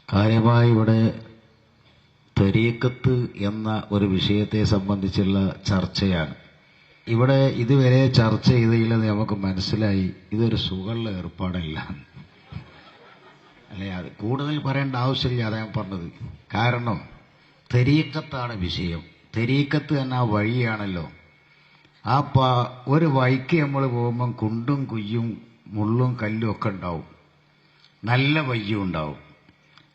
കാര്യമായി ഇവിടെ ത്വരീഖത്ത് എന്ന ഒരു വിഷയത്തെ സംബന്ധിച്ചുള്ള ചർച്ചയാണ്. ഇവിടെ ഇതുവരെ ചർച്ച ചെയ്തതിൽ നമുക്ക് മനസ്സിലായി ഇതൊരു സുഖമുള്ള ഏർപ്പാടല്ല. അല്ലെ, അത് കൂടുതൽ പറയേണ്ട ആവശ്യമില്ല, അതാ ഞാൻ പറഞ്ഞത്. കാരണം ത്വരീഖത്താണ് വിഷയം. ത്വരീഖത്ത് എന്ന വഴിയാണല്ലോ. ആ ഒരു വഴിക്ക് നമ്മൾ പോകുമ്പം കുണ്ടും കുയ്യും മുള്ളും കല്ലും ഒക്കെ ഉണ്ടാവും, നല്ല വയ്യും ഉണ്ടാവും.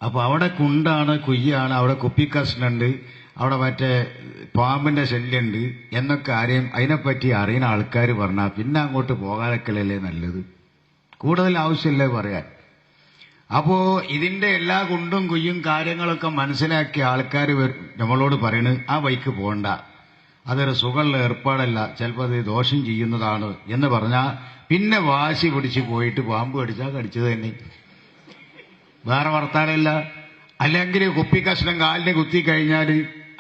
അപ്പൊ അവിടെ കുണ്ടാണ്, കുയ്യാണ്, അവിടെ കുപ്പിക്കഷ്ണുണ്ട്, അവിടെ മറ്റേ പാമ്പിന്റെ ശല്യമുണ്ട് എന്നൊക്കെ അതിനെപ്പറ്റി അറിയുന്ന ആൾക്കാർ പറഞ്ഞാൽ പിന്നെ അങ്ങോട്ട് പോകാതൊക്കെയല്ലേ നല്ലത്. കൂടുതൽ ആവശ്യമില്ലേ പറയാൻ. അപ്പോ ഇതിന്റെ എല്ലാ കുണ്ടും കുയ്യും കാര്യങ്ങളൊക്കെ മനസ്സിലാക്കിയ ആൾക്കാർ നമ്മളോട് പറയണ് ആ വഴിക്ക് പോകണ്ട, അതൊരു സുഖമുള്ള ഏർപ്പാടല്ല, ചിലപ്പോൾ അത് ദോഷം ചെയ്യുന്നതാണ് എന്ന് പറഞ്ഞാൽ പിന്നെ വാശി പിടിച്ച് പോയിട്ട് പാമ്പ് കടിച്ചാൽ കടിച്ചത് തന്നെ, വേറെ വർത്താനമില്ല. അല്ലെങ്കിൽ കുപ്പിക്കഷ്ണം കാലിന് കുത്തി കഴിഞ്ഞാൽ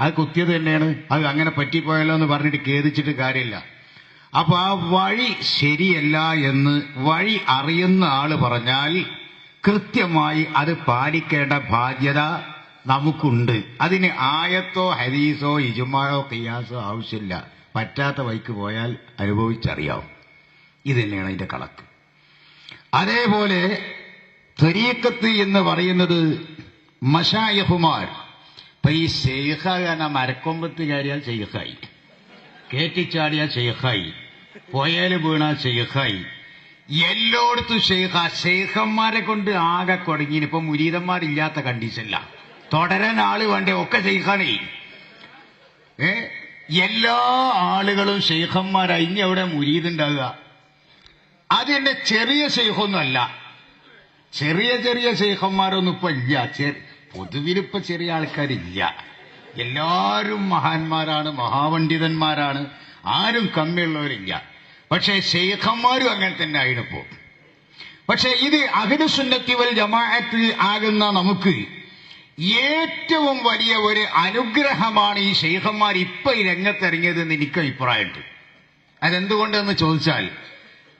അത് കുത്തിയത് തന്നെയാണ്, അത് അങ്ങനെ പറ്റിപ്പോയല്ലോ എന്ന് പറഞ്ഞിട്ട് ഖേദിച്ചിട്ട് കാര്യമില്ല. അപ്പൊ ആ വഴി ശരിയല്ല എന്ന് വഴി അറിയുന്ന ആള് പറഞ്ഞാൽ കൃത്യമായി അത് പാലിക്കേണ്ട ബാധ്യത നമുക്കുണ്ട്. അതിന് ആയത്തോ ഹദീസോ ഇജ്മായോ ഖിയാസോ ആവശ്യമില്ല. പറ്റാത്ത വഴിക്ക് പോയാൽ അനുഭവിച്ചറിയാവും. ഇത് തന്നെയാണ് അതിന്റെ കണക്ക്. അതേപോലെ ത്വരീഖത്ത് എന്ന് പറയുന്നത് മശായിഖുമാർ, ഇപ്പൊ ഈ ശൈഖാന മരക്കൊമ്പത്ത് കയറിയാൽ ശൈഖായി, കേറ്റിച്ചാടിയാൽ ശൈഖായി, പോയാൽ വീണാൽ ശൈഖായി, എല്ലായിടത്തും ശൈഖന്മാരെ കൊണ്ട് ആകെ കുടുങ്ങി. ഇപ്പൊ മുരീദന്മാരില്ലാത്ത കണ്ടീഷനില്ല, തുടരാൻ ആള് വേണ്ടേ, ഒക്കെ ശൈഖാണേ. എല്ലാ ആളുകളും ശൈഖന്മാരായി. ഇനി അവിടെ മുരീദുണ്ടാകുക അതിന്റെ ചെറിയ ശൈഖൊന്നുമല്ല. ചെറിയ ചെറിയ ശൈഖന്മാരൊന്നും ഇപ്പൊ ഇല്ല. പൊതുവിലിപ്പോ ചെറിയ ആൾക്കാരില്ല. എല്ലാവരും മഹാന്മാരാണ്, മഹാപണ്ഡിതന്മാരാണ്, ആരും കമ്മിയുള്ളവരില്ല. പക്ഷെ ശൈഖന്മാരും അങ്ങനെ തന്നെ ആയിപ്പോ. പക്ഷെ ഇത് അഹ്ലു സുന്നത്തി വൽ ജമാഅത്തിൽ ആകുന്ന നമുക്ക് ഏറ്റവും വലിയ ഒരു അനുഗ്രഹമാണ് ഈ ശൈഖന്മാർ ഇപ്പൊ ഈ രംഗത്തിറങ്ങിയതെന്ന് എനിക്ക് അഭിപ്രായമുണ്ട്. അതെന്തുകൊണ്ടെന്ന് ചോദിച്ചാൽ,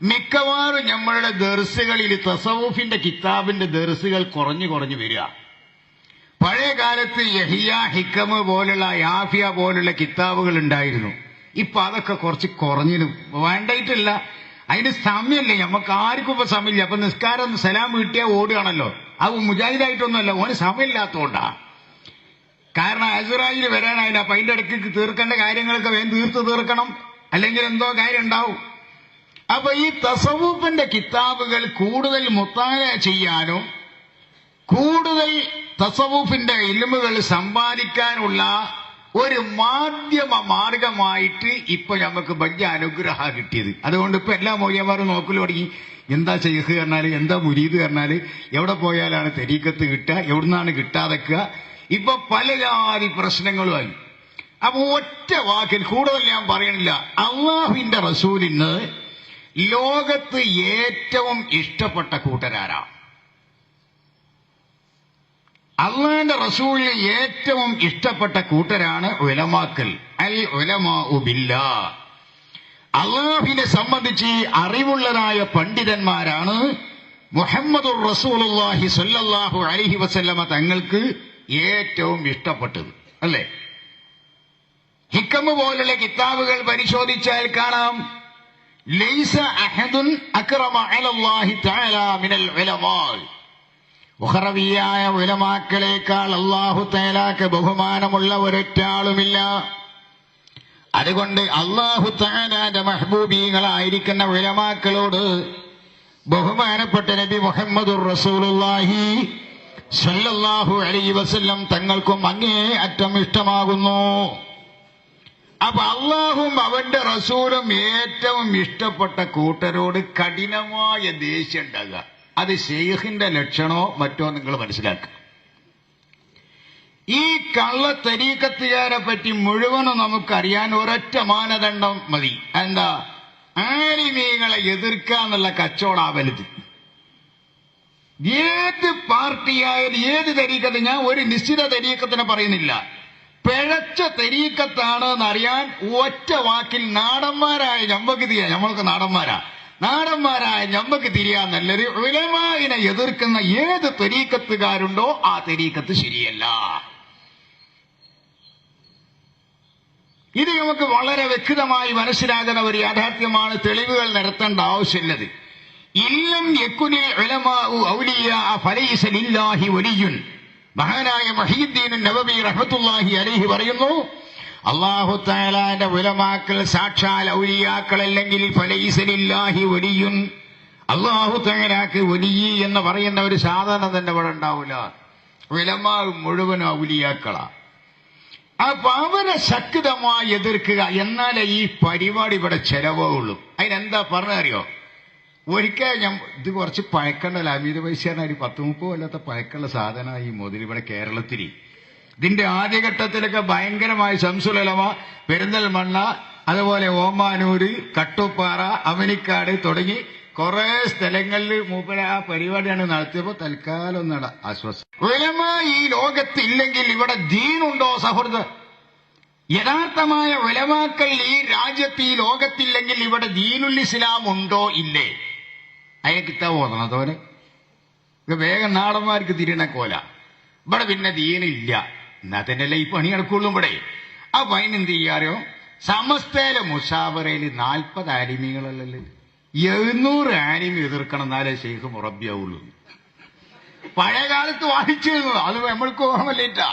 മിക്കവാറും നമ്മളുടെ ദർസുകളിൽ തസവൂഫിന്റെ കിതാബിന്റെ ദർസുകൾ കുറഞ്ഞു കുറഞ്ഞു വരിക. പഴയ കാലത്ത് യഹിയ, ഹിക്കമ് പോലുള്ള, യാഫിയ പോലുള്ള കിതാബുകൾ ഉണ്ടായിരുന്നു. ഇപ്പൊ അതൊക്കെ കുറച്ച് കുറഞ്ഞിനും വേണ്ടായിട്ടില്ല, അതിന് സമയമില്ല. നമുക്ക് ആർക്കും ഇപ്പൊ സമയമില്ല. അപ്പൊ നിസ്കാരം സലാം വീട്ടിയാൽ ഓടുകയാണല്ലോ. അത് മുജാഹിദായിട്ടൊന്നുമല്ല, ഓന് സമയമില്ലാത്തതുകൊണ്ടാ. കാരണം അസ്റായിൽ വരാനായില്ല. അപ്പൊ അതിന്റെ ഇടയ്ക്ക് തീർക്കേണ്ട കാര്യങ്ങളൊക്കെ വേഗം തീർക്കണം, അല്ലെങ്കിൽ എന്തോ കാര്യം ഉണ്ടാവും. അപ്പൊ ഈ തസവൂഫിന്റെ കിതാബുകൾ കൂടുതൽ മുത്താല ചെയ്യാനും കൂടുതൽ തസവൂഫിന്റെ ഇൽമുകൾ സമ്പാദിക്കാനുള്ള ഒരു മാർഗമായിട്ട് ഇപ്പൊ നമുക്ക് വലിയ അനുഗ്രഹം കിട്ടിയത്. അതുകൊണ്ട് ഇപ്പൊ എല്ലാ മൗലവിമാരും നോക്കൽ തുടങ്ങി, എന്താ ശൈഖ് പറഞ്ഞാല്, എന്താ മുരീദ് പറഞ്ഞാല്, എവിടെ പോയാലാണ് തരീഖത്ത് കിട്ടുക, എവിടുന്നാണ് കിട്ടാതെക്കുക. ഇപ്പൊ പല ജാതി പ്രശ്നങ്ങളുമായി. അപ്പൊ ഒറ്റ വാക്കിൽ കൂടുതൽ ഞാൻ പറയണില്ല. അള്ളാഹുവിന്റെ റസൂലിന് ലോകത്ത് ഏറ്റവും ഇഷ്ടപ്പെട്ട കൂട്ടരാരാ? അള്ളാന്റെ റസൂലിന് ഏറ്റവും ഇഷ്ടപ്പെട്ട കൂട്ടരാണ് ഉലമാക്കൾ. അൽ ഉലമാഉ ബില്ലാഹ്. അള്ളാഹുവിനെ സംബന്ധിച്ച് അറിവുള്ളതായ പണ്ഡിതന്മാരാണ് മുഹമ്മദുർ റസൂലുള്ളാഹി സ്വല്ലല്ലാഹു അലൈഹി വസല്ലമ തങ്ങൾക്ക് ഏറ്റവും ഇഷ്ടപ്പെട്ടത്. അല്ലേ? ഹിക്കമ് പോലുള്ള കിതാബുകൾ പരിശോധിച്ചാൽ കാണാം, ലൈസ അഹദുൻ അക്റമ അലല്ലാഹി തആല മിനൽ ഉലമാ. ഉഖറവിയായ ഉലമാക്കളേക്കാൾ അല്ലാഹു തആലക്ക് ബഹുമാനമുള്ള ഒരൊറ്റാളുമില്ല. അതുകൊണ്ട് അല്ലാഹു തആലയുടെ മഹ്ബൂബീകളായിരിക്കുന്ന ഉലമാക്കളോട് ബഹുമാനപ്പെട്ട നബി മുഹമ്മദുർ റസൂലുള്ളാഹി സ്വല്ലല്ലാഹു അലൈഹി വസല്ലം തങ്ങൾക്കും അങ്ങേ അറ്റം ഇഷ്ടമാകുന്നു. അപ്പൊ അള്ളാഹും അവന്റെ റസൂലും ഏറ്റവും ഇഷ്ടപ്പെട്ട കൂട്ടരോട് കഠിനമായ ദേഷ്യം ഉണ്ടാകുക, അത് ശൈഖിന്റെ ലക്ഷണമോ മറ്റോ നിങ്ങൾ മനസ്സിലാക്കുക. ഈ കള്ള തരീഖത്തുകാരെ പറ്റി മുഴുവനും നമുക്കറിയാൻ ഒരൊറ്റ മാനദണ്ഡം മതി. എന്താ? ആലിമീങ്ങളെ എതിർക്കുക എന്നുള്ള കച്ചവടാവരുത്. ഏത് പാർട്ടിയായാലും ഏത് തരീഖത്ത്, ഞാൻ ഒരു നിശ്ചിത തരീഖത്തിനെ പറയുന്നില്ല, പിഴച്ച തരീഖത്താണ് എന്നറിയാൻ ഒറ്റ വാക്കിൽ നാടന്മാരായ നമ്മൾക്ക് നാടന്മാരാ നാടന്മാരായ ഞമ്മക്ക് തിരിയാൻ നല്ലത് ഉലമാഇനെ എതിർക്കുന്ന ഏത് ത്വരീഖത്തുകാരുണ്ടോ ആ ത്വരീഖത്ത് ശരിയല്ല. ഇത് നമുക്ക് വളരെ വ്യക്തമായി മനസ്സിലാകുന്ന ഒരു യാഥാർത്ഥ്യമാണ്. തെളിവുകൾ നിരത്തേണ്ട ആവശ്യമില്ലത്. ഇല്ലം യകുനിൽ ഉലമാഉ ഔലിയാ ഫലൈസ ലില്ലാഹി വലിയുൻ. മഹാനായ മുഹയ്യിദ്ദീൻ നബവി റഹ്മത്തുള്ളാഹി അലൈഹി പറയുന്നു, അല്ലാഹു തആലാന്റെ ഉലമാക്കൾ സാക്ഷാൽ ഔലിയാക്കളല്ലെങ്കിൽ ഫലൈസ ലില്ലാഹി വലിയുൻ, അല്ലാഹു തആലാക്ക് വലി എന്ന് പറയുന്ന ഒരു സാധനം തന്നെ ഇവിടെ ഉണ്ടാവില്ല. ഉലമാ മുഴുവൻ ഔലിയാക്കളാ. അപ്പൊ അവരെ ശക്തമായി എതിർക്കുക, എന്നാലേ ഈ പരിപാടി ഇവിടെ ചെലവുള്ളൂ. അതിനെന്താ പറഞ്ഞറിയോ? ഒരിക്കൽ ഞാൻ ഇത് കുറച്ച് പഴക്കണ്ടല്ലോ, അമീത പൈസയാണ്, ഒരു 10-30 കൊല്ലത്തെ പഴക്കമുള്ള സാധനമാണ് ഈ മുതൽ ഇവിടെ കേരളത്തിൽ. ഇതിന്റെ ആദ്യഘട്ടത്തിലൊക്കെ ഭയങ്കരമായ ശംസുൽ ഉലമ, പെരിന്തൽമണ്ണ, അതുപോലെ ഓമാനൂര്, കട്ടുപ്പാറ, അമനിക്കാട് തുടങ്ങി കുറെ സ്ഥലങ്ങളിൽ മൂപ്പര ആ പരിപാടിയാണ് നടത്തിയപ്പോ തൽക്കാലം ഒന്നട ആശ്വാസം. ഉലമ ഈ ലോകത്തില്ലെങ്കിൽ ഇവിടെ ദീനുണ്ടോ സഹൃദ? യഥാർത്ഥമായ ഉലമാക്കൾ ഈ രാജ്യത്ത് ഈ ലോകത്തില്ലെങ്കിൽ ഇവിടെ ദീനുൽ ഇസ്ലാം ഉണ്ടോ ഇല്ലേ? അതിനെ കിട്ടാൻ പോകണം തോനെ വേഗം നാടന്മാർക്ക് തിരിയണ കോല. ഇവിടെ പിന്നെ ദീനില്ല, എന്നാ തന്നെയല്ലേ ഈ പണി നടക്കുള്ളൂ ഇവിടെ. അപ്പൊ അതിനെന്ത് ചെയ്യാറോ? സമസ്തയിലെ മുഷാവറയിൽ 40 ആലിമീങ്ങളല്ലല്ലോ, 700 ആലിമി എതിർക്കണം, എന്നാലേ ഷെയ്ഖ് മുറബിയാവുള്ളൂ. പഴയ കാലത്ത് വായിച്ചിരുന്നു, അത് നമ്മൾക്ക് ഓർമ്മല്ലേറ്റാ.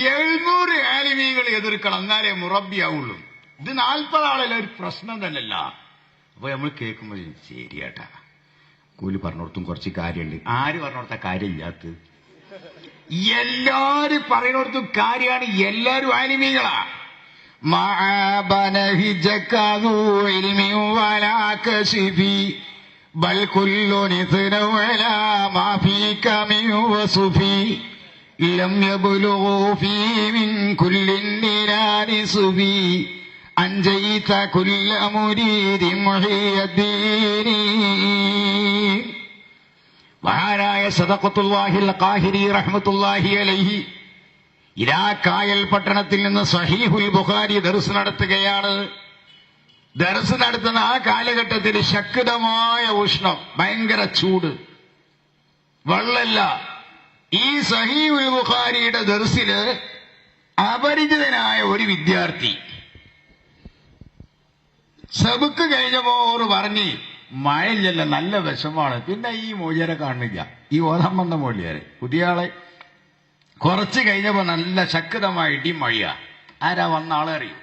700 ആലിമീങ്ങൾ എതിർക്കണം, എന്നാലേ മുറബിയാവുള്ളൂ. ഇത് 40 ആളല്ല, ഒരു പ്രശ്നം തന്നെയല്ല. അപ്പൊ നമ്മൾ കേൾക്കുമ്പോൾ ശരിയാട്ടാ, കൂലി പറഞ്ഞോടത്തും കുറച്ച് കാര്യമുണ്ട്. ആര് പറഞ്ഞോടത്ത കാര്യമില്ലാത്ത? എല്ലാരും പറയുന്നിടത്തും കാര്യമാണ്. എല്ലാരും ആലിമീങ്ങളാ. അൻജൈത കുല്ല മുരീദി മുഹിയദ്ദീനി. മഹാനായ സദഖത്തുല്ലാഹിൽ ഖാഹിരി റഹ്മത്തുള്ളാഹി അലൈഹി ഇരാക്കായൽ പട്ടണത്തിൽ നിന്ന് സഹീഹുൽ ബുഖാരി ദർസ് നടത്തുകയാണ്. ദർസ് നടത്തുന്ന ആ കാലഘട്ടത്തിൽ ശക്തമായ ഉഷ്ണം, ഭയങ്കര ചൂട്, വെള്ളമില്ല. ഈ സഹീഹുൽ ബുഖാരിയുടെ ദർസില് അപരിചിതനായ ഒരു വിദ്യാർത്ഥി സബക്ക് കഴിഞ്ഞപ്പോ ഓറ് പറഞ്ഞ്, മഴയില്ലല്ലോ, നല്ല വിഷമാണ്. പിന്നെ ഈ മൊഴിയരെ കാണുന്നില്ല, ഈ ഓതാൻ വന്ന മൊഴിയാരെ പുതിയ ആളെ. കുറച്ച് കഴിഞ്ഞപ്പോ നല്ല ശക്തമായ ഇടിയും മഴയാ. ആരാ വന്ന ആളെ അറിയൂ?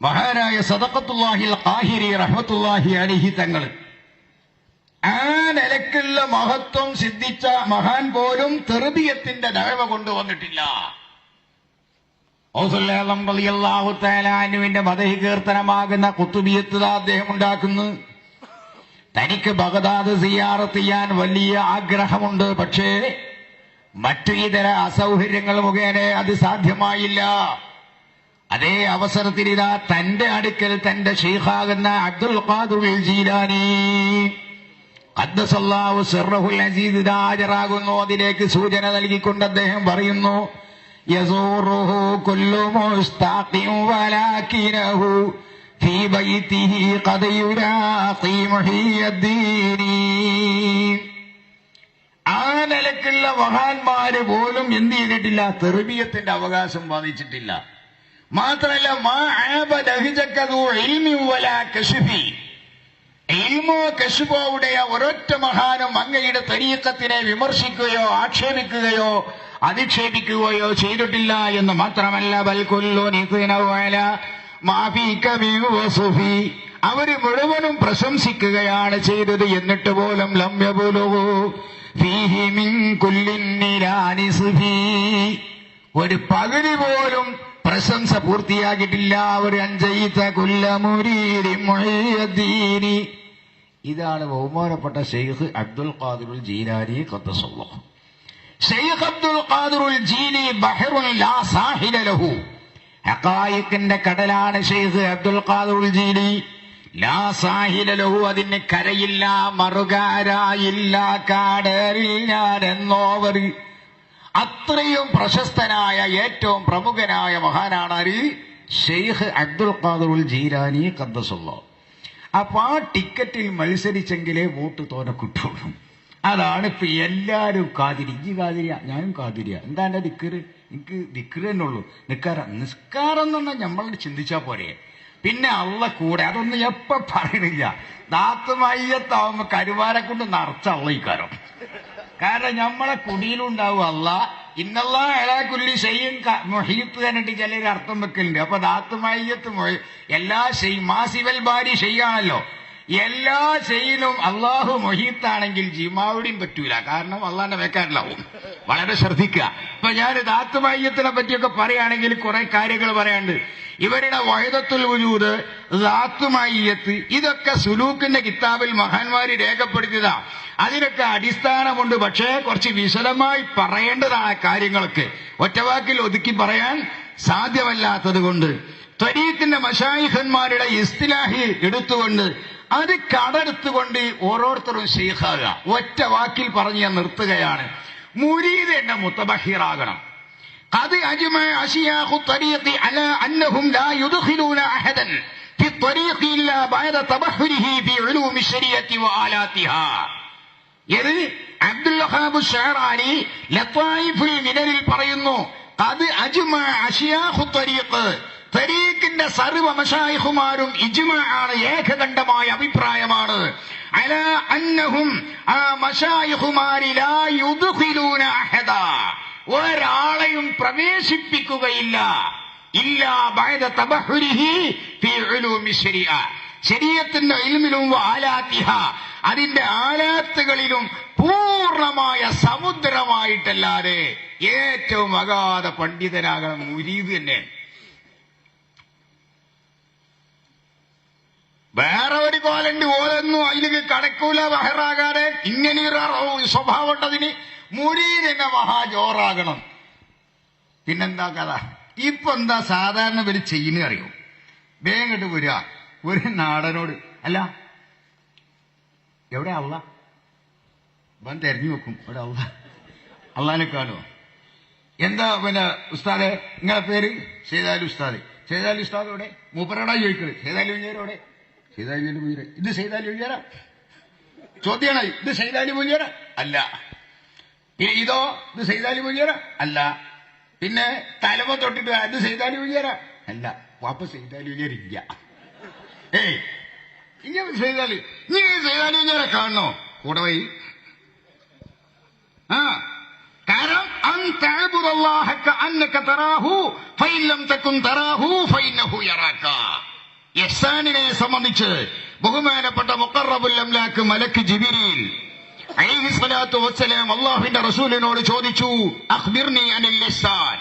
മഹാനായ സദഖത്തുല്ലാഹിൽ ഖാഹിരി റഹ്മത്തുള്ളാഹി അലൈഹി തങ്ങൾ ആ നിലക്കുള്ള മഹത്വം സിദ്ധിച്ച മഹാൻ പോലും തെർബിയത്തിന്റെ ദഅവ കൊണ്ടുവന്നിട്ടില്ല. റളിയല്ലാഹു തആല അൻഹുവിന്റെ മദഹ് കീർത്തനമാകുന്ന ഖുതുബിയത്ത് അദ്ദേഹം ഉണ്ടാക്കുന്നു. തനിക്ക് ബഗ്ദാദ് സിയാറത്ത് ചെയ്യാൻ വലിയ ആഗ്രഹമുണ്ട്, പക്ഷേ മറ്റു ഇതര അസൗകര്യങ്ങൾ മുഖേന അത് സാധ്യമായില്ല. അതേ അവസരത്തിൽ ഇതാ തന്റെ അടുക്കൽ തന്റെ ശൈഖാകുന്ന അബ്ദുൽ ഖാദിർ ജീലാനി ഖദ്ദസല്ലാഹു സിർറഹുൽ അസീസ് ഹാജരാകുന്നു. അതിലേക്ക് സൂചന നൽകിക്കൊണ്ട് അദ്ദേഹം പറയുന്നു, യസൂറുഹു കുല്ലു മുസ്താഖിൻ വലാകിനഹു ഫീ ബൈതിഹി ഖദ് യുലാഖി മുഹിയദ്ദീനി. ആ നിലക്കുള്ള മഹാന്മാര് പോലും എന്ത് ചെയ്തിട്ടില്ല? തെർബിയത്തിന്റെ അവകാശം വാദിച്ചിട്ടില്ല. മാത്രമല്ല, മാ ആബദ ഹിജക്കദു ഇൽമി വലാ കശ്ഫി, ഇൽമോ കശ്ഫോ ഉடைய ഒരൊറ്റ മഹാനും അങ്ങയുടെ തരീഖത്തിനെ വിമർശിക്കുകയോ ആക്ഷേപിക്കുകയോ അധിക്ഷേപിക്കുകയോ ചെയ്തിട്ടില്ല എന്ന് മാത്രമല്ല, ബൽ കുല്ലു നിഖനവല മാഫീക മിൻ വസുഫി, അവര് മുഴുവനും പ്രശംസിക്കുകയാണ് ചെയ്തത്. എന്നിട്ട് പോലും ലം യബുലുഗു ഫീഹി മിൻ കുല്ലിൻ നിരാനി സുഫി, ഒരു പകുതി പോലും പ്രശംസ പൂർത്തിയാക്കിയിട്ടില്ല. ഒരു അൻജൈത കുല്ല മുരീദി മുഹിയദ്ദീനി. ഇതാണ് ബഹുമാനപ്പെട്ട ശൈഖ് അബ്ദുൽ ഖാദിറുൽ ജീലാനി ഖദ്ദസല്ലാഹു. ശൈഖ് അബ്ദുൽ ഖാദിറുൽ ജീലി ബഹറുൻ ലാ സാഹില ലഹു, ഹഖായിഖിന്റെ കടലാണ് ശൈഖ് അബ്ദുൽ ഖാദിറുൽ ജീലി. ലാ സാഹില ലഹു, അതിന് കരയില്ല, മറുകാരായില്ല, കാടേറിൽ ഞാൻ എന്നോവർ. അത്രയും പ്രശസ്തനായ ഏറ്റവും പ്രമുഖനായ മഹാനാണ് ആര്? ഷെയ്ഖ് അബ്ദുൽ ഖാദിറുൽ ജീലാനി ഖദ്ദസല്ലാഹ്. അപ്പൊ ആ ടിക്കറ്റിൽ മത്സരിച്ചെങ്കിലേ വോട്ട് തോനെ കിട്ടുള്ളൂ. അതാണ് ഇപ്പൊ എല്ലാരും കാതിരി. ഇജ്ജ് കാതിരിയ, ഞാനും കാതിരിയ. എന്താ എന്റെ ദിക്കറ്? എനിക്ക് ദിക്കറ് തന്നെ ഉള്ളൂ. നിസ്കാരം എന്ന് പറഞ്ഞാൽ നമ്മളോട് ചിന്തിച്ചാ പോരെ. പിന്നെ അള്ള കൂടെ, അതൊന്നും എപ്പ പറയണില്ല. ദാത്തുമയ്യത്താവുമ്പോ കരുവാരെ കൊണ്ട് നിറച്ച അള്ളയിക്കാരം. കാരണം നമ്മളെ കുടിയിലുണ്ടാവും അള്ള. ഇന്നല്ലാ അലാ കുല്ലി ഷൈഇൻ മുഹീത്ത് എന്നിട്ട് ചിലർ അർത്ഥം വെക്കലുണ്ട്. അപ്പൊ ദാത്തുമയ്യത്ത് എല്ലാ മാസിവൽ ബാരി ഷെയ്യാണല്ലോ. എല്ലാ ഷെയ്യിലും അള്ളാഹു മൊഹീത്താണെങ്കിൽ ജിമാവുടെയും പറ്റൂല. കാരണം അള്ളാന്റെ വേക്കാരിലാവും. വളരെ ശ്രദ്ധിക്കുക. ഇപ്പൊ ഞാൻ ദാത്തുമയ്യത്തിനെ പറ്റിയൊക്കെ പറയുകയാണെങ്കിൽ കുറെ കാര്യങ്ങൾ പറയാനുണ്ട്. ഇവരുടെ വഹദത്തുൽ വജൂദ്, ദാത്തുമയ്യത്ത്, ഇതൊക്കെ സുലൂക്കിന്റെ കിതാബിൽ മഹാന്മാര് രേഖപ്പെടുത്തിയതാ. അതിനൊക്കെ അടിസ്ഥാനമുണ്ട്. പക്ഷേ കുറച്ച് വിശദമായി പറയേണ്ടതാണ് കാര്യങ്ങളൊക്കെ. ഒറ്റവാക്കിൽ ഒതുക്കി പറയാൻ സാധ്യമല്ലാത്തത് കൊണ്ട് ത്വരീഖിന്റെ മശായിഖന്മാരുടെ ഇസ്തിലാഹി എടുത്തുകൊണ്ട് അത് കടമെടുത്തുകൊണ്ട് ഓരോരുത്തരും ശൈഖാകുക. ഒറ്റ വാക്കിൽ പറഞ്ഞ് ഞാൻ നിർത്തുകയാണ്. മുരീദ് എന്ന മുത്തബഹിറാകണം. قد أجمع أشياخ الطريق على أنهم لا يدخلون أحدا في الطريق إلا بعد تبحره في علوم الشريعة وآلاتها. ഇത് അബ്ദുൽ വഹാബ് ഷഅറാനി ലത്തായിഫുൽ മിനനിൽ പറയുന്നു. قد أجمع أشياخ الطريق, തരീഖിന്റെ സർവ്വ മശായിഖുമാരും ഇജ്മാഅാണ്, ഏകകണ്ഠമായ അഭിപ്രായമാണ്. അലാ അന്നഹും, ആ മശായിഖുമാരി ലാ യുദ്ഖിലൂന അഹദാ, ഒരാളെയും പ്രവേശിപ്പിക്കുകയില്ല. ഇല്ലാ ബഅദ തബഹുരിഹി ഫീ ഉലൂമി ശരീഅ, ശരീഅത്തിന്റെ ഇൽമിലും ആലാത്തിഹ, അതിന്റെ ആലാത്തുകളിലും പൂർണ്ണമായ സമുദ്രമായിട്ടല്ലാതെ. ഏറ്റവും അഗാധ പണ്ഡിതനാകണം മുരീദ് തന്നെ. വേറെ ഒരു കോലണ്ട് ഓലൊന്നും അതിലേക്ക് കടക്കൂല ബഹറാകാതെ. ഇങ്ങനെയൊരു സ്വഭാവം ഉണ്ടതിന്. മുരീദ് എന്നെ മഹാജോറാകണം. പിന്നെന്താ കഥ? ഇപ്പൊ എന്താ സാധാരണ ഇവര് ചെയ്യുന്ന അറിയോ? വേഗട്ട് വരിക ഒരു നാടനോട്, അല്ല എവിടെ അള്ള, ഇവൻ തെരഞ്ഞു വെക്കും. ഇവിടെ അള്ളാനെ കാണുമോ? എന്താ പിന്നെ ഉസ്താദെ നിങ്ങളെ പേര്? സൈദാലി ഉസ്താദ്. സൈദാലി ഉസ്താദ് എവിടെ? മൂപ്പരോടാ ചോദിക്കുന്നത്. സൈദാലി മുഞ്ഞേരോടെ? സൈദാലി മുഞ്ഞേര. ഇത് സൈദാലി മുഞ്ഞേര ചോദ്യമാണ്. ഇത് സൈദാലി മുഞ്ഞേര അല്ല. ഇതോ? ഇത് സൈദാലി മുഞ്ഞേര അല്ല. പിന്നെ തലമ തൊട്ടിട്ട് ഇത് സൈദാലി മുഞ്ഞേര അല്ല. വാപ്പ സൈദാലി മുഞ്ഞേര ഇല്ല. ഇങ്ങനെ സൈദാലി, നീ സൈദാലി മുഞ്ഞേര കാണണോ? കൂടെ പോയി. കാരണം ഇഹ്സാനിനെ സംബന്ധിച്ച് ബഹുമാനപ്പെട്ട മുഖറബുൽ അംലാക്ക് മലക്ക് ജിബ്രീൽ അലൈഹിസ്സലാത്തു വസ്സലാം അല്ലാഹുവിന്റെ റസൂലിനോട് ചോദിച്ചു, അഖ്ബിർനി അനിൽ ഇഹ്സാൻ,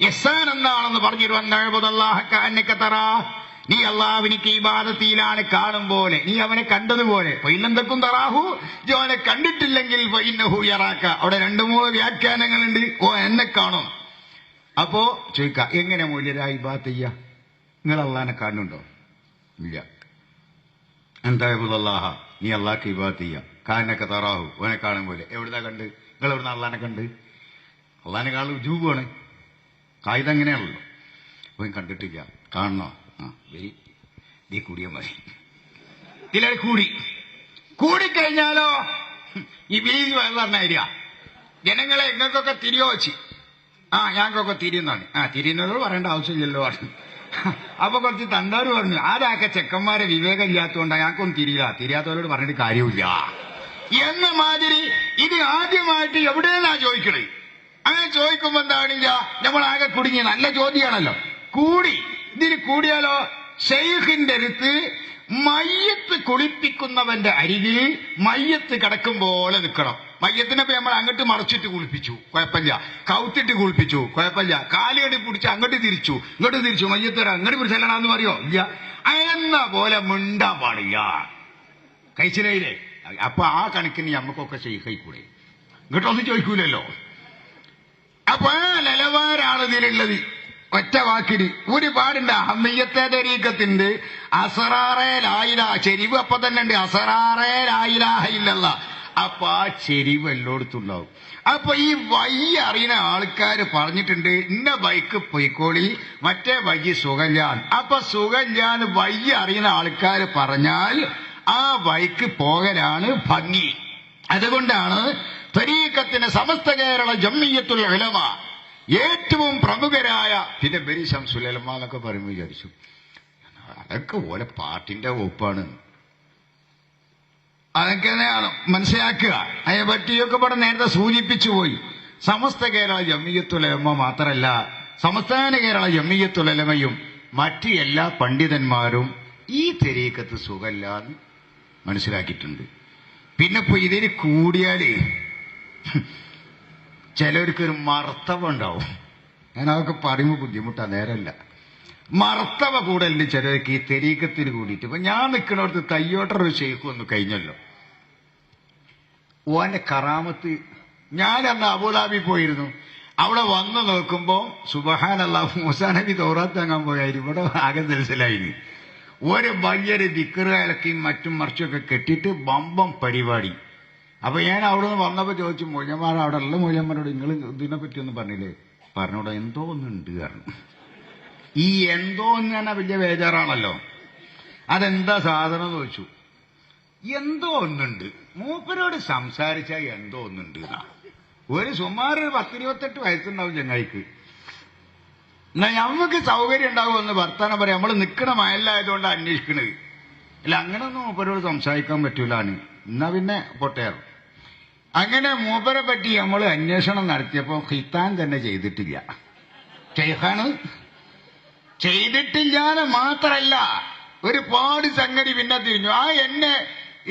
ഇഹ്സാൻ എന്താണെന്ന് പറഞ്ഞു. നീ അള്ളാഹുവിനിക്ക് ഇബാദത്തിലാണ് കാണും പോലെ, നീ അവനെ കണ്ടതുപോലെ. ഫൈനന്ദക്കും തറാഹു, അവനെ കണ്ടിട്ടില്ലെങ്കിൽ ഫൈനഹു യറാക്ക. അവിടെ 2-3 വ്യാഖ്യാനങ്ങളുണ്ട്. ഓ എന്നെ കാണും. അപ്പോ ചോദിക്ക, എങ്ങനെ മൂല്യരാ ഇബാദത്ത് ചെയ്യ? നിങ്ങൾ അള്ളാഹിനെ കാണുന്നുണ്ടോ? ഇല്ല. എന്താഹ, നീ അള്ളാഹ്ക്ക് ഇബാദത്ത് ചെയ്യ. കാനൊക്കെ തറാഹു, അവനെ കാണും പോലെ. എവിടുന്നാ കണ്ട്? നിങ്ങൾ എവിടുന്ന അള്ളാഹിനെ കണ്ട്? അള്ളാഹിനെ കാണും ജൂബാണ്. കായിക അങ്ങനെയാണല്ലോ. അവൻ കണ്ടിട്ടില്ല, കാണണോ? വെരി നീ കൂടിയ മതി. ഇതിലെ കൂടിക്കഴിഞ്ഞാലോ ഈ ബിലീസ് പറഞ്ഞ ജനങ്ങളെ ഇങ്ങൾക്കൊക്കെ തിരിയോ വെച്ച് ഞങ്ങൾക്കൊക്കെ തിരിയുന്നാണ്. തിരിയുന്നതോട് പറയേണ്ട ആവശ്യമില്ലല്ലോ പറഞ്ഞു. അപ്പൊ കുറച്ച് തണ്ടാര് പറഞ്ഞു, ആരാക്കെ ചെക്കന്മാരെ വിവേകം ഇല്ലാത്തതുകൊണ്ടാണ് ഞങ്ങൾക്കൊന്നും തിരിയാത്തവരോട് പറഞ്ഞിട്ട് കാര്യമില്ല എന്ന മാതിരി. ഇത് ആദ്യമായിട്ട് എവിടെയെന്നാ ചോദിക്കണേ. അങ്ങനെ ചോദിക്കുമ്പോ എന്താണില്ല, നമ്മളാകെ കുടുങ്ങി. നല്ല ചോദ്യമാണല്ലോ. ഇതിന് കൂടിയാലോ? ഷെയ്ഖിന്റെ അടുത്ത് മയ്യത്ത് കുളിപ്പിക്കുന്നവന്റെ അരികിൽ മയ്യത്ത് കിടക്കും പോലെ നിൽക്കണം. മയ്യത്തിനൊക്കെ നമ്മൾ അങ്ങോട്ട് മറച്ചിട്ട് കുളിപ്പിച്ചു, കുഴപ്പമില്ല. കൗത്തിട്ട് കുളിപ്പിച്ചു, കുഴപ്പമില്ല. കാലുകടി പിടിച്ച് അങ്ങോട്ട് തിരിച്ചു, ഇങ്ങോട്ട് തിരിച്ചു. മയ്യത്ത് അങ്ങോട്ട് പിടിച്ചല്ലാന്ന് പറയോ? ഇല്ല. എന്ന പോലെ മിണ്ടാൻ പാടില്ല. കഴിച്ചില്ലേ? അപ്പൊ ആ കണക്കിന് നമുക്കൊക്കെ ഷെയ്ഖായിക്കൂടെ? ഇങ്ങോട്ടൊന്നും ചോദിക്കൂലല്ലോ. അപ്പൊ ആ നിലവാരാണ് ഇതിലുള്ളത്. ഒറ്റ വാക്കിന് ഒരുപാടുണ്ട്. അഹമ്മയ്യത്തെ തരീക്കത്തിന്റെ അസറാറേ ലായിലാ ചെരിവ് അപ്പൊ തന്നെ ഉണ്ട്. അസറാറേ ലായിലാഹ ഇല്ലല്ലാ. അപ്പൊ ആ ചെരിവ് എല്ലായിടത്തും ഉണ്ടാവും. അപ്പൊ ഈ വഴി അറിയുന്ന ആൾക്കാർ പറഞ്ഞിട്ടുണ്ട്, ഇന്ന ബൈക്ക് പൊയ്ക്കോളി, മറ്റേ വഴി സുഖല്യാൻ. അപ്പൊ സുഖല്യാൻ വഴി അറിയുന്ന ആൾക്കാർ പറഞ്ഞാൽ ആ ബൈക്ക് പോകലാണ് ഭംഗി. അതുകൊണ്ടാണ് തരീക്കത്തിന് സമസ്ത കേരള ജംഇയ്യത്തുൽ ഉലമ ഏറ്റവും പ്രമുഖരായ, പിന്നെ ബരി ശംസുൽ ഉലമ എന്നൊക്കെ പറയുമ്പോൾ വിചാരിച്ചു അതൊക്കെ ഓലെ പാർട്ടിന്റെ വകുപ്പാണ്. അതൊക്കെ മനസ്സിലാക്കുക. അതിനെ പറ്റിയൊക്കെ ഇവിടെ നേരത്തെ സൂചിപ്പിച്ചു പോയി. സമസ്ത കേരള ജംഇയ്യത്തുൽ ഉലമ മാത്രമല്ല, സംസ്ഥാന കേരള ജംഇയ്യത്തുൽ ഉലമയും മറ്റ് എല്ലാ പണ്ഡിതന്മാരും ഈ തരീക്കത്ത് സുഖല്ലാന്ന് മനസ്സിലാക്കിയിട്ടുണ്ട്. പിന്നെ ഇപ്പൊ ഇതിന് കൂടിയാല് ചിലവർക്കൊരു മർത്തവ ഉണ്ടാവും. ഞാൻ അതൊക്കെ പറയുമ്പോൾ ബുദ്ധിമുട്ടാ, നേരല്ല. മർത്തവ കൂടലിന് ചിലർക്ക് ഈ തെരീക്കത്തിന് കൂടിയിട്ട്. ഇപ്പൊ ഞാൻ നിൽക്കുന്നിടത്ത് തയ്യോട്ടൊരു ഷെയ്ഖ് വന്നു കഴിഞ്ഞല്ലോ. ഓന്റെ കറാമത്ത്, ഞാൻ അന്ന് അബുദാബി പോയിരുന്നു. അവിടെ വന്നു നോക്കുമ്പോ സുബ്ഹാനല്ലാഹ്, മൂസാ നബി തൗറാത്ത് വാങ്ങാൻ പോയായിരുന്നു. ഇവിടെ ആകെ മനസ്സിലായിന് ഒരു വലിയൊരു ദിക്റുകാലൊക്കെയും മറ്റും മറിച്ചൊക്കെ കെട്ടിയിട്ട് ബമ്പം പരിപാടി. അപ്പൊ ഞാൻ അവിടെ നിന്ന് വന്നപ്പോ ചോദിച്ചു, മൂല്യന്മാർ അവിടെ ഉള്ള മൂല്യന്മാരോട് നിങ്ങൾ ഇതിനെ പറ്റി ഒന്നും പറഞ്ഞില്ലേ? പറഞ്ഞോടെ എന്തോ ഒന്നുണ്ട് കാരണം. ഈ എന്തോ എന്ന് തന്നെ വലിയ ബേജാറാണല്ലോ. അതെന്താ സാധനം എന്ന് ചോദിച്ചു. എന്തോ ഒന്നുണ്ട്. മൂപ്പരോട് സംസാരിച്ചാൽ എന്തോ ഒന്നുണ്ട് എന്നാ. ഒരു സുമാർ 10-28 വയസ്സുണ്ടാവും ചങ്ങായിക്ക്. എന്നാ ഞമ്മക്ക് സൗകര്യം ഉണ്ടാവുമെന്ന് വർത്താനം പറയാം. നമ്മൾ നിൽക്കണ മയലായതുകൊണ്ട് അന്വേഷിക്കണത്. അല്ല, അങ്ങനൊന്നും മൂപ്പരോട് സംസാരിക്കാൻ പറ്റൂലാണ്. എന്നാ പിന്നെ പൊട്ടയാറും. അങ്ങനെ മൂപ്പരെ പറ്റി നമ്മൾ അന്വേഷണം നടത്തിയപ്പോ ഖിത്താൻ തന്നെ ചെയ്തിട്ടില്ല. ഷെയ്ഖാണ് ചെയ്തിട്ടില്ലാന്ന് മാത്രല്ല, ഒരുപാട് സംഗതി പിന്നെ തിരിഞ്ഞു.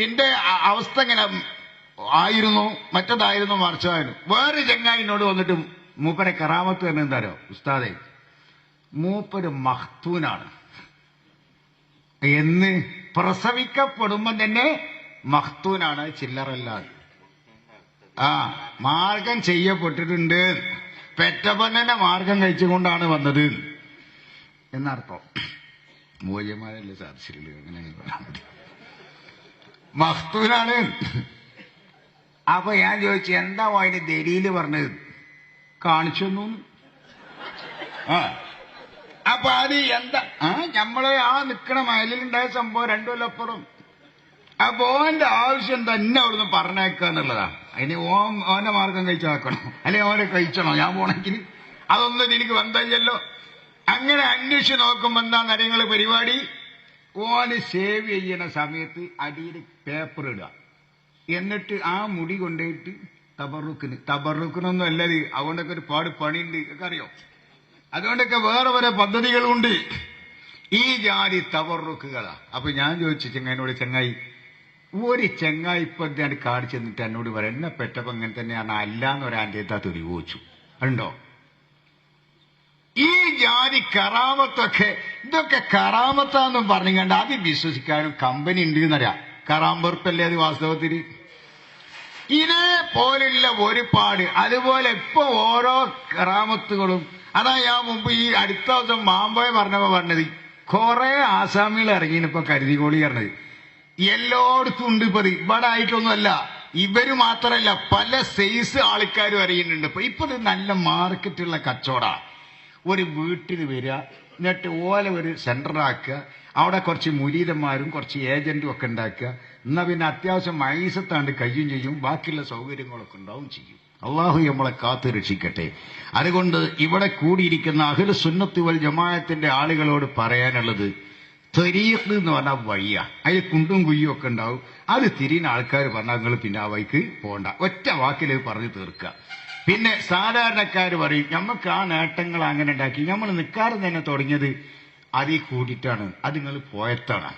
എന്റെ അവസ്ഥ ഇങ്ങനെ ആയിരുന്നു, മറ്റതായിരുന്നു, മറിച്ചായിരുന്നു. വേറെ ചങ്ങായിനോട് വന്നിട്ട് മൂപ്പരെ കറാമത്ത് തന്നെ എന്താരോ, ഉസ്താദെ മൂപ്പര് മഖ്തൂനാണ് എന്ന് പ്രസവിക്കപ്പെടുമ്പം തന്നെ മഖ്തൂനാണ്, ചില്ലറല്ലാതെ. മാർഗം ചെയ്യപ്പെട്ടിട്ടുണ്ട്. പെറ്റപ്പൻ തന്നെ മാർഗം കഴിച്ചുകൊണ്ടാണ് വന്നത് എന്നർത്ഥം. മൂല്യന്മാരല്ലേ സാധിച്ചില്ല, അങ്ങനെ മഖ്തൂനാണ്. അപ്പൊ ഞാൻ ചോദിച്ചു, എന്താ അതിന് ദലീല് പറഞ്ഞത്? കാണിച്ചു. അപ്പൊ അത് എന്താ, നമ്മള് നിക്കണ മയലിലുണ്ടായ സംഭവം 2 കൊല്ലപ്പുറം. അപ്പൊ ഓന്റെ ആവശ്യം തന്നെ അവിടുന്ന് പറഞ്ഞേക്കാന്നുള്ളതാ. അതിന് ഓന്റെ മാർഗം കഴിച്ചാക്കണം, അല്ലെ ഓനെ കഴിച്ചണോ ഞാൻ പോണെങ്കിൽ? അതൊന്നും എനിക്ക് ബന്ധമില്ലല്ലോ. അങ്ങനെ അന്വേഷിച്ച് നോക്കുമ്പോ എന്താ നരങ്ങള് പരിപാടി? ഓന് സേവ് ചെയ്യണ സമയത്ത് അടിയിൽ പേപ്പർ ഇടുക, എന്നിട്ട് ആ മുടി കൊണ്ടുപോയിട്ട് തബറുക്കിനൊന്നും അല്ലത്. അതുകൊണ്ടൊക്കെ ഒരുപാട് പണിയുണ്ട്, ഒക്കെ അറിയോ? അതുകൊണ്ടൊക്കെ വേറെ വേറെ പദ്ധതികളുണ്ട്. ഈ ജാതി തബറുക്കുകളാ. അപ്പൊ ഞാൻ ചോദിച്ചു ചെങ്ങായിനോട്, ചങ്ങായി ഒരു ചെങ്ങായി ഇപ്പൊ ഞാൻ കാണിച്ചു തന്നിട്ട് എന്നോട് പറയാം, എന്നെ പെട്ടപ്പോ ഇങ്ങനെ തന്നെയാണ് അല്ലാന്ന് ഒരാൻ്റെ തെളിവ് വെച്ചു. ഉണ്ടോ? ഈ ജാതി കറാമത്തൊക്കെ, ഇതൊക്കെ കറാമത്താന്നും പറഞ്ഞുകൊണ്ട് അത് വിശ്വസിക്കാനും കമ്പനി ഉണ്ട് എന്നറിയാം. കറാമ്പുറത്തല്ലേ അത് വാസ്തവത്തിൽ. ഇതേപോലുള്ള ഒരുപാട്, അതുപോലെ ഇപ്പൊ ഓരോ കറാമത്തുകളും. അതാ ഞാൻ മുമ്പ് ഈ അടുത്ത ദിവസം മാമ്പോയ പറഞ്ഞത്, കുറെ ആസാമികൾ ഇറങ്ങിയിപ്പോ കരുതികോളി പറഞ്ഞത്. എല്ലായിടത്തും ഉണ്ട് ഇപ്പൊ. ഇവിടെ ആയിട്ടൊന്നുമല്ല, ഇവര് മാത്രമല്ല, പല സൈസ് ആൾക്കാരും അറിയുന്നുണ്ട്. ഇപ്പൊ ഇത് നല്ല മാർക്കറ്റുള്ള കച്ചവട. ഒരു വീട്ടിൽ വരിക, എന്നിട്ട് ഓല ഒരു സെന്റർ ആക്കുക, അവിടെ കുറച്ച് മുരീദന്മാരും കുറച്ച് ഏജന്റും ഒക്കെ ഉണ്ടാക്കുക. എന്നാ പിന്നെ അത്യാവശ്യം മൈസത്താണ്ട് കഴിയും ചെയ്യും, ബാക്കിയുള്ള സൗകര്യങ്ങളൊക്കെ ഉണ്ടാവും ചെയ്യും. അള്ളാഹു നമ്മളെ കാത്തു രക്ഷിക്കട്ടെ. അതുകൊണ്ട് ഇവിടെ കൂടിയിരിക്കുന്ന അഹ്ലു സുന്നത്ത് വൽ ജമാഅത്തിന്റെ ആളുകളോട് പറയാനുള്ളത്, തരീഖ് എന്ന് പറഞ്ഞാൽ വഴിയാ. അതിൽ കുണ്ടും കുയ്യും ഒക്കെ ഉണ്ടാവും. അത് തിരിയുന്ന ആൾക്കാർ പറഞ്ഞാൽ നിങ്ങൾ പിന്നെ ആ വഴിക്ക് പോകണ്ട. ഒറ്റ വാക്കിൽ പറഞ്ഞു തീർക്കുക. പിന്നെ സാധാരണക്കാർ പറയും, നമുക്ക് ആ നേട്ടങ്ങൾ അങ്ങനെ ഉണ്ടാക്കി, നമ്മൾ നിൽക്കാതെ തന്നെ തുടങ്ങിയത് അതിൽ കൂടിയിട്ടാണ്. അത് നിങ്ങൾ പോയത്താണ്.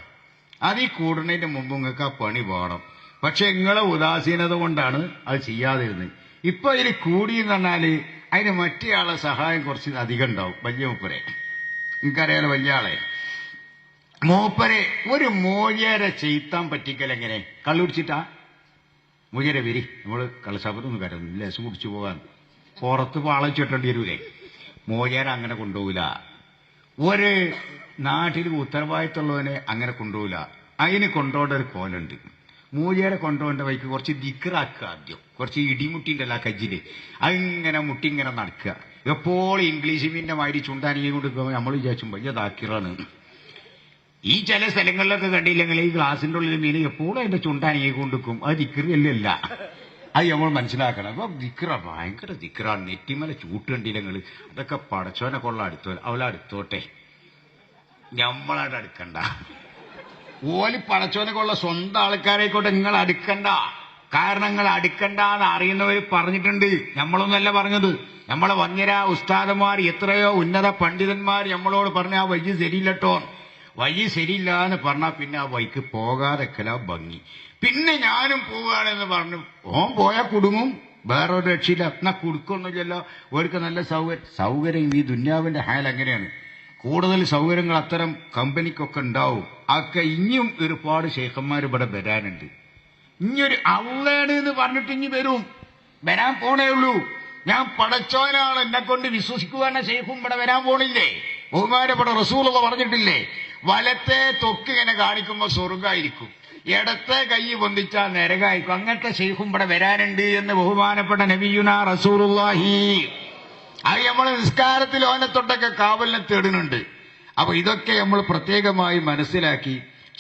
അതിൽ കൂടുന്നതിന് മുമ്പ് നിങ്ങൾക്ക് ആ പണി പോകണം. പക്ഷെ നിങ്ങളെ ഉദാസീനത കൊണ്ടാണ് അത് ചെയ്യാതിരുന്നത്. ഇപ്പൊ ഇതിൽ കൂടി എന്ന് പറഞ്ഞാല് അതിന് മറ്റേ ആളെ സഹായം കുറച്ച് അധികം ഉണ്ടാവും. വലിയ മൂപ്പരെ നിങ്ങൾക്കറിയാലോ, വലിയ ആളെ മൂപ്പരെ ഒരു മോചേരെ ചെയ്ത്താൻ പറ്റിക്കൽ എങ്ങനെ? കള്ളുടിച്ചിട്ടാ മോചേരെ വരി, നമ്മള് കള്ളശാപത്തൊന്നും കരുതുന്നു ലേസ് കുടിച്ചു പോകാൻ പുറത്ത് പാള ചുട്ടേണ്ടി വരൂലേ? മോചാരം അങ്ങനെ കൊണ്ടുപോകില്ല. ഒരു നാട്ടിൽ ഉത്തരവാദിത്തമുള്ളവനെ അങ്ങനെ കൊണ്ടുപോകില്ല. അതിന് കൊണ്ടുപോകേണ്ട ഒരു കോലുണ്ട്. മൂജയുടെ കൊണ്ടുപോകേണ്ട വഴിക്ക് കുറച്ച് ദിക്റാക്കുക. ആദ്യം കുറച്ച് ഇടിമുട്ടിൻ്റെ അല്ല കജ്ജില് അതിങ്ങനെ മുട്ടി ഇങ്ങനെ നടക്കുക. എപ്പോഴും ഇംഗ്ലീഷ് മീൻ്റെ മാതിരി ചുണ്ടാനിയെ കൊണ്ട് നമ്മൾ വിചാരിച്ചും വലിയ ദാക്കിറാണ്. ഈ ചില സ്ഥലങ്ങളിലൊക്കെ കണ്ടില്ലെങ്കിൽ ഈ ഗ്ലാസിൻ്റെ ഉള്ളിൽ മീൻ എപ്പോഴും അതിന്റെ ചുണ്ടാനിയെ കൊണ്ടിരിക്കും. അത് ദിക്റല്ല. അത് നമ്മൾ മനസ്സിലാക്കണം. അപ്പൊ ദിക്റ ഭയങ്കര ദിക്റാണ്. നെറ്റിമല ചൂട്ട് കണ്ടില്ലെങ്കിൽ അതൊക്കെ പടച്ചോനെ കൊള്ള അവളടുത്തോട്ടെ, നമ്മളായിട്ട് അടുക്കണ്ട. ഓല് പടച്ചോനെ കൊള്ള സ്വന്തം ആൾക്കാരായിക്കോട്ടെ, നിങ്ങൾ അടുക്കണ്ട. കാരണം നിങ്ങൾ അടുക്കണ്ട എന്ന് അറിയുന്നവർ പറഞ്ഞിട്ടുണ്ട്. നമ്മളൊന്നല്ല പറഞ്ഞത്. നമ്മളെ വന്യര ഉസ്താദന്മാർ എത്രയോ ഉന്നത പണ്ഡിതന്മാർ നമ്മളോട് പറഞ്ഞ ആ വഴി ശരിയില്ലട്ടോ, വഴി ശരിയില്ല എന്ന് പറഞ്ഞാൽ പിന്നെ ആ വഴിക്ക് പോകാതെക്കല ഭംഗി. പിന്നെ ഞാനും പോവുകയാണെന്ന് പറഞ്ഞു ഓൻ പോയാൽ കുടുങ്ങും, വേറൊരു രക്ഷയില്ല. എന്നാ കുടുക്കൊന്നുമില്ലല്ലോ. ഓർക്ക് നല്ല സൗകര്യം ഈ ദുന്യാവിന്റെ ഹാൽ അങ്ങനെയാണ്. കൂടുതൽ സൗകര്യങ്ങൾ അത്തരം കമ്പനിക്കൊക്കെ ഉണ്ടാവും. അതൊക്കെ ഇനിയും ഒരുപാട് ശേഖന്മാർ ഇവിടെ വരാനുണ്ട്. ഇനിയൊരു അവളാണ് എന്ന് പറഞ്ഞിട്ട് ഇനി വരാൻ പോണേ ഉള്ളൂ. ഞാൻ പടച്ചോനാണ്, എന്നെ കൊണ്ട് വിശ്വസിക്കുവാന ശേഖും ഇവിടെ വരാൻ പോണില്ലേ? ബഹുമാനപ്പെട്ട റസൂലുള്ള പറഞ്ഞിട്ടില്ലേ, വലത്തെ തൊക്ക് ഇങ്ങനെ കാണിക്കുമ്പോൾ സ്വർഗ്ഗമായിരിക്കും, ഇടത്തെ കൈ പൊന്തിച്ചാൽ നരകായിരിക്കും. അങ്ങനത്തെ ശൈഖും ഇവിടെ വരാനുണ്ട് എന്ന് ബഹുമാനപ്പെട്ട നബിയുനാ റസൂലുള്ളാഹി. അത് നമ്മൾ നിസ്കാരത്തിൽ ഓനെ തൊട്ടൊക്കെ കാവലിനെ തേടുന്നുണ്ട്. അപ്പൊ ഇതൊക്കെ നമ്മൾ പ്രത്യേകമായി മനസ്സിലാക്കി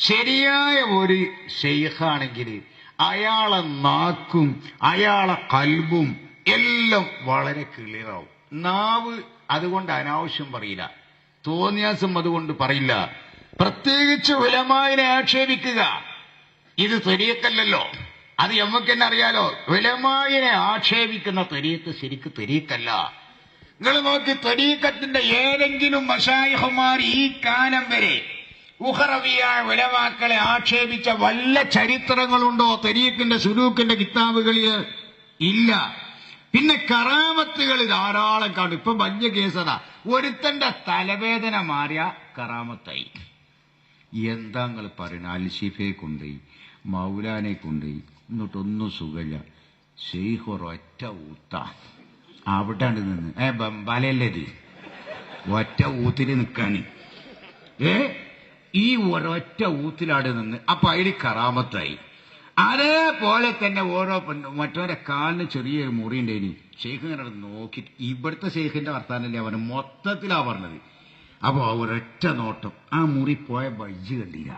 ശരിയായ ഒരു ശൈഖാണെങ്കിൽ അയാളെ നാക്കും അയാളെ കൽബും എല്ലാം വളരെ ക്ലിയറാവും. നാവ് അതുകൊണ്ട് അനാവശ്യം പറയില്ല, തോന്നിയാസം അതുകൊണ്ട് പറയില്ല. പ്രത്യേകിച്ച് ഉലമായിനെ ആക്ഷേപിക്കുക ഇത് ത്വരീഖല്ലല്ലോ, അത് നമുക്ക് തന്നെ അറിയാലോ. ഉലമായിനെ ആക്ഷേപിക്കുന്ന ത്വരീഖ് ശരിക്ക് ത്വരീഖല്ല. നിങ്ങൾ നോക്കി, ത്വരീഖത്തിന്റെ ഏതെങ്കിലും മശായിഖുമാർ ഈ കാലം വരെ ഉഖറവിയായ ഉലമാക്കളെ ആക്ഷേപിച്ച വല്ല ചരിത്രങ്ങളുണ്ടോ ത്വരീഖിന്റെ സുലൂക്കിന്റെ കിതാബുകളിൽ? ഇല്ല. പിന്നെ കറാമത്തുകൾ ധാരാളം കാണും. ഇപ്പൊ വലിയ കേസതാ, ഒരുത്തന്റെ തലവേദന മാറിയ കറാമത്തായി. എന്താ നിങ്ങൾ പറയുന്നത്? അൽഷിഫയെ കൊണ്ടുപോയി, മൗലാനെ കൊണ്ടുപോയി, എന്നിട്ടൊന്നും സുഖമില്ല. ശൈഖ് ഒരൊറ്റ ഊത്ത അവിടെയാണ് നിന്ന് ബംബാലല്ലേ ഇത്, ഒറ്റ ഊത്തിൽ നിൽക്കാന്. ഈ ഒരൊറ്റ ഊത്തിലാട് നിന്ന് അപ്പൊ അതിൽ കറാമത്തായി. അതേപോലെ തന്നെ ഓരോ മറ്റവരെ കാലിന് ചെറിയൊരു മുറിയുണ്ട്. ഇനി ഷെയ്ഖ് ഇങ്ങനെ നോക്കി, ഇവിടുത്തെ ഷെയ്ഖിന്റെ വർത്താനല്ലേ അവന് മൊത്തത്തിലാ പറഞ്ഞത്. അപ്പൊ ഒരൊറ്റ നോട്ടം ആ മുറി പോയ ബജ്ജ് കണ്ടില്ല.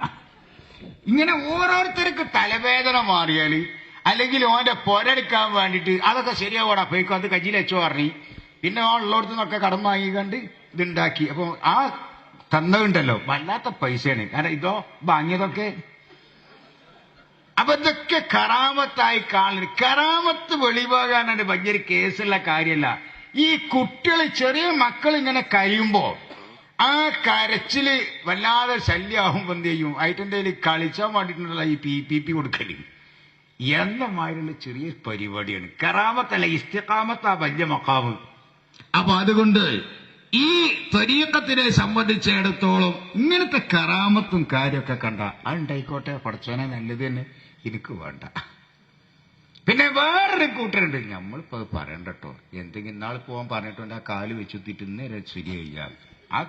ഇങ്ങനെ ഓരോരുത്തർക്ക് തലവേദന മാറിയാല് അല്ലെങ്കിൽ ഓന്റെ പൊരെടുക്കാൻ വേണ്ടിയിട്ട് അതൊക്കെ ശരിയാവോടാ പോയിക്കോ, അത് കയ്യിൽ വെച്ചോ പറഞ്ഞു. പിന്നെ ആ ഉള്ളടത്തു നിന്നൊക്കെ കടം വാങ്ങിക്കണ്ട് ഇതുണ്ടാക്കി. അപ്പൊ ആ തന്നതുണ്ടല്ലോ വല്ലാത്ത പൈസയാണ്. കാരണം ഇതോ വാങ്ങിയതൊക്കെ. അപ്പൊ ഇതൊക്കെ കറാമത്തായി കാണുന്നത്. കറാമത്ത് വെളിവാകാനാണ് വലിയൊരു കേസുള്ള കാര്യമല്ല. ഈ കുട്ടികൾ, ചെറിയ മക്കൾ ഇങ്ങനെ കരയുമ്പോ ആ കരച്ചില് വല്ലാതെ ശല്യമാകുമ്പോ എന്ത് ചെയ്യും, അതിന്റെ കളിച്ചാൻ വേണ്ടിയിട്ടുള്ള ഈ പി കൊടുക്കല് എന്ന മാതിരിയുള്ള ചെറിയ പരിപാടിയാണ്. കറാമത്തല്ല, ഇസ്തിഖാമത്താ വലിയ മക്കാമ്. അപ്പൊ അതുകൊണ്ട് ഈ ത്വരീഖത്തിനെ സംബന്ധിച്ചിടത്തോളം ഇങ്ങനത്തെ കറാമത്തും കാര്യമൊക്കെ കണ്ട അതുണ്ടായിക്കോട്ടെ, പടച്ചോനെ നല്ലത് തന്നെ, എനിക്ക് വേണ്ട. പിന്നെ വേറൊരു കൂട്ടരുണ്ട്, നമ്മളിപ്പോ പറയണ്ടോ, എന്തെങ്കിലും ഇന്നാൾ പോകാൻ പറഞ്ഞിട്ടുണ്ട്, ആ കാല് വെച്ചുത്തിട്ട് ഇന്നേരെ ശരിയായി. ആ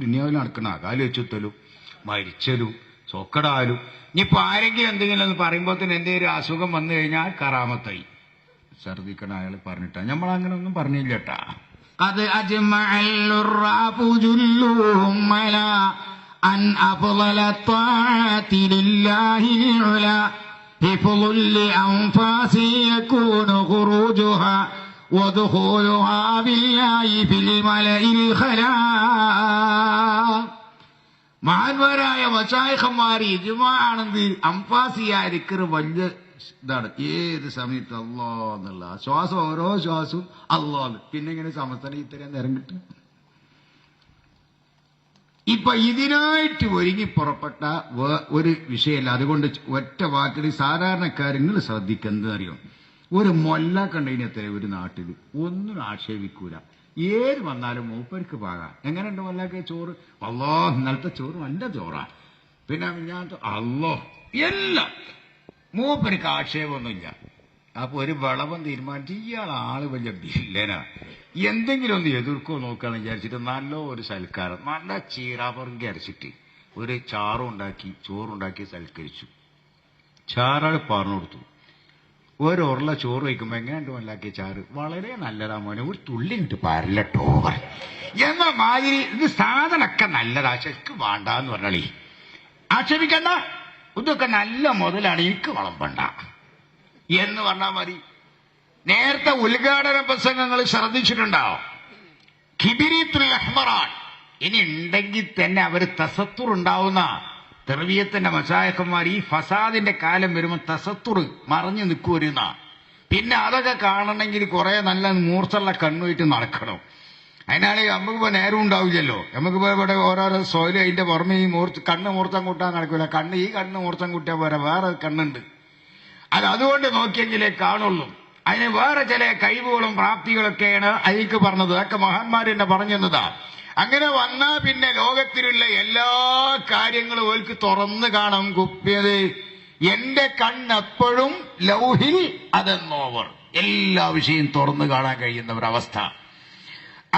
ദുനിയാവിൽ നടക്കണ കാല് വെച്ചുത്തലും മരിച്ചലും ചൊക്കടാലും. ഇനിയിപ്പോ ആരെങ്കിലും എന്തെങ്കിലും ഒന്ന് പറയുമ്പോ തന്നെ എന്തെങ്കിലും അസുഖം വന്നു കഴിഞ്ഞാൽ കറാമത്തായി. ഛർദിക്കണ അയാൾ പറഞ്ഞിട്ടാ, നമ്മളങ്ങനെ ഒന്നും പറഞ്ഞില്ലട്ടാ. അത് മഹാന്മാരായ മശായിഖന്മാർ ഇജ്മാഅാണെന്ന് അംഫാസിയായ ദിക്ർ വലിയ ഇതാണ്. ഏത് സമയത്ത് അല്ലാ എന്നുള്ള ശ്വാസം, ഓരോ ശ്വാസവും അല്ലാ. പിന്നെ ഇങ്ങനെ സമസ്തന ഇത്രയും നേരം കിട്ടും. ഇപ്പൊ ഇതിനായിട്ട് ഒരുങ്ങി പുറപ്പെട്ട ഒരു വിഷയമല്ല. അതുകൊണ്ട് ഒറ്റ വാക്കിൽ സാധാരണക്കാര്യങ്ങൾ ശ്രദ്ധിക്കുന്നത് അറിയാം. ഒരു മൊല്ല കണ്ടതിനെത്ര ഒരു നാട്ടിൽ ഒന്നും ആക്ഷേപിക്കൂല. ഏത് വന്നാലും മൂപ്പർക്ക് പാകാം. എങ്ങനെയുണ്ട് മൊല്ലക്ക് ചോറ്? അല്ലോ ഇന്നലത്തെ ചോറ് നല്ല ചോറാ. പിന്നെ ഞാൻ അല്ലോ എല്ലാം മൂപ്പർക്ക് ആക്ഷേപമൊന്നുമില്ല. അപ്പൊ ഒരു വളവൻ തീരുമാനിച്ചു ഇയാൾ ആള് വലിയ വില്ലനാ, എന്തെങ്കിലും ഒന്ന് എതിർക്കോ നോക്കാന്ന് വിചാരിച്ചിട്ട് നല്ല ഒരു സൽക്കാരം, നല്ല ചീറാപറങ്കി അരച്ചിട്ട് ഒരു ചാറുണ്ടാക്കി ചോറുണ്ടാക്കി സൽക്കരിച്ചു. ചാറാള് പറഞ്ഞു കൊടുത്തു. ഒരു ഉരുള ചോറ് വയ്ക്കുമ്പോ എങ്ങനെയുണ്ട് മല്ലാക്കിയ ചാറ്? വളരെ നല്ലതാ മോനെ, ഒരു തുള്ളി ഇട്ട് പരലട്ടോ എന്ന മാതിരി. ഇത് സാധനമൊക്കെ നല്ലതാ, ശരിക്ക് വേണ്ടാന്ന് പറഞ്ഞാളി, ആക്ഷേപിക്കണ്ട, ഇതൊക്കെ നല്ല മുതലാണ്, എനിക്ക് വളമ്പണ്ട എന്ന് പറഞ്ഞാൽ മതി. നേരത്തെ ഉദ്ഘാടന പ്രസംഗങ്ങൾ ശ്രദ്ധിച്ചിട്ടുണ്ടാവും. കിബിരീത്തുൽ അഹ്മറാൻ ഇനി ഉണ്ടെങ്കിൽ തന്നെ അവർ തസത്തുറുണ്ടാവുന്ന തെർവിയത്തിന്റെ മശായഖന്മാർ ഈ ഫസാദിന്റെ കാലം വരുമ്പോൾ തസത്തുറ് മറഞ്ഞു നിൽക്കുവരുന്ന. പിന്നെ അതൊക്കെ കാണണമെങ്കിൽ കുറെ നല്ല മൂർച്ചുള്ള കണ്ണുമായിട്ട് നടക്കണം. അതിനാണെങ്കിൽ നമുക്കിപ്പോ നേരം ഉണ്ടാവില്ലല്ലോ. നമുക്കിപ്പോ ഇവിടെ ഓരോരോ സോയില് അതിന്റെ പുറമെ ഈ കണ്ണ് മൂർച്ചം കൂട്ടാൻ നടക്കില്ല. ഈ കണ്ണ് മൂർച്ചം കൂട്ടിയാൽ പോരാ, വേറെ കണ്ണുണ്ട്, അതുകൊണ്ട് നോക്കിയെങ്കിലേ കാണുള്ളൂ. അതിന് വേറെ ചില കഴിവുകളും പ്രാപ്തികളൊക്കെയാണ് അതിക്ക് പറഞ്ഞത്. അതൊക്കെ മഹാന്മാർ തന്നെ പറഞ്ഞു തന്നതാ. അങ്ങനെ വന്നാ പിന്നെ ലോകത്തിലുള്ള എല്ലാ കാര്യങ്ങളും ഓൽക്ക് തുറന്നു കാണാൻ കുപ്പിയത്. എന്റെ കണ്ണെപ്പോഴും ലൗഹിൽ അതെന്നോവർ, എല്ലാ വിഷയം തുറന്നു കാണാൻ കഴിയുന്ന ഒരവസ്ഥ.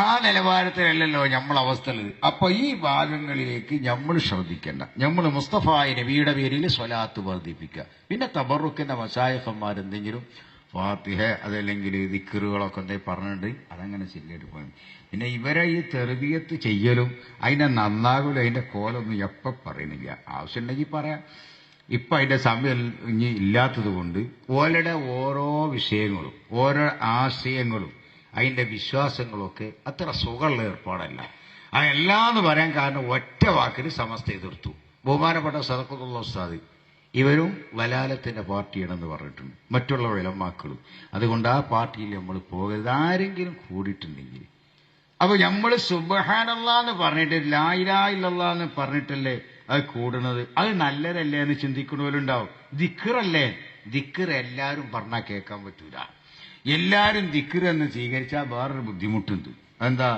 ആ നിലവാരത്തിലല്ലല്ലോ നമ്മളവസ്ഥയുള്ളത്. അപ്പൊ ഈ ഭാഗങ്ങളിലേക്ക് നമ്മൾ ശ്രദ്ധിക്കേണ്ട. നമ്മൾ മുസ്തഫായ നബിയുടെ പേരിൽ സ്വലാത്ത് വർദ്ധിപ്പിക്കുക. പിന്നെ തബറുക്കിന്റെ മശായിഖന്മാരെന്തെങ്കിലും ഫാത്തിഹ അതല്ലെങ്കിൽ ദിക്റുകളൊക്കെ എന്തെങ്കിലും പറഞ്ഞിട്ട് അതങ്ങനെ ചെല്ലിയിട്ട് പോയി. പിന്നെ ഇവരെ ഈ തെർബിയത്ത് ചെയ്യലും അതിനെ നന്നാകലും അതിന്റെ കോലൊന്നും എപ്പം പറയണില്ല. ആവശ്യമുണ്ടെങ്കിൽ പറയാം. ഇപ്പൊ അതിന്റെ സമയം ഇനി ഇല്ലാത്തത് കൊണ്ട് ഓരുടെ ഓരോ വിഷയങ്ങളും ഓരോ ആശയങ്ങളും അതിന്റെ വിശ്വാസങ്ങളൊക്കെ അത്ര സുഖമുള്ള ഏർപ്പാടല്ല. അതെല്ലാന്ന് പറയാൻ കാരണം ഒറ്റ വാക്കിന് സമസ്ത എതിർത്തു. ബഹുമാനപ്പെട്ട സദഖത്തുള്ള ഉസ്താദ് ഇവരും വലാലത്തിന്റെ പാർട്ടിയാണെന്ന് പറഞ്ഞിട്ടുണ്ട്, മറ്റുള്ള വിലമാക്കളും. അതുകൊണ്ട് ആ പാർട്ടിയിൽ നമ്മൾ പോകരുത്. ആരെങ്കിലും കൂടിയിട്ടുണ്ടെങ്കിൽ അപ്പൊ നമ്മൾ സുബ്ഹാനല്ലാഹ് പറഞ്ഞിട്ട് ലാ ഇലാഹ ഇല്ലല്ലാഹ് എന്ന് പറഞ്ഞിട്ടല്ലേ അത് കൂടുന്നത്. അത് നല്ലതല്ലേ എന്ന് ചിന്തിക്കുന്നവരുണ്ടാവും. ദിക്റല്ലേ, ദിക്ർ എല്ലാവരും പറഞ്ഞാൽ കേൾക്കാൻ പറ്റൂല. എല്ലാരും ദിക്ർ എന്ന് സ്വീകരിച്ചാൽ വേറൊരു ബുദ്ധിമുട്ടുണ്ട്. എന്താ,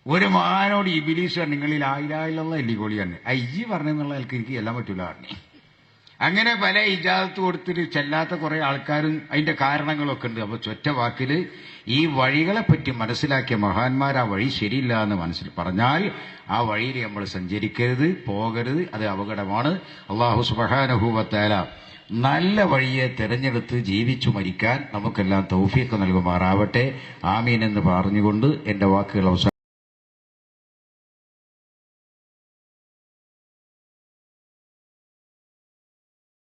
ഒരു മഹാനോട് ഇബിലീസ് നിങ്ങളിൽ ലാ ഇലാഹ ഇല്ലല്ലാഹ് എല്ലിക്കോളിയാണ് അയ്യി പറഞ്ഞെന്നുള്ള ആൾക്ക് എനിക്ക് എല്ലാം പറ്റൂല പറഞ്ഞു. അങ്ങനെ പല ഇജാസത്ത് കൊടുത്തിട്ട് ചെല്ലാത്ത കുറെ ആൾക്കാരും അതിന്റെ കാരണങ്ങളൊക്കെ ഉണ്ട്. അപ്പൊ ചൊറ്റ വാക്കില് ഈ വഴികളെ പറ്റി മനസ്സിലാക്കിയ മഹാന്മാർ ആ വഴി ശരിയില്ല എന്ന് മനസ്സിൽ പറഞ്ഞാൽ ആ വഴിയിൽ നമ്മൾ സഞ്ചരിക്കരുത്, പോകരുത്. അത് അപകടമാണ്. അല്ലാഹു സുബ്ഹാനഹു വ തആല നല്ല വഴിയെ തെരഞ്ഞെടുത്ത് ജീവിച്ചു മരിക്കാൻ നമുക്കെല്ലാം തൗഫീഖ് നൽകുമാറാവട്ടെ. ആമീൻ എന്ന് പറഞ്ഞുകൊണ്ട് എന്റെ വാക്കുകൾ അവസാനം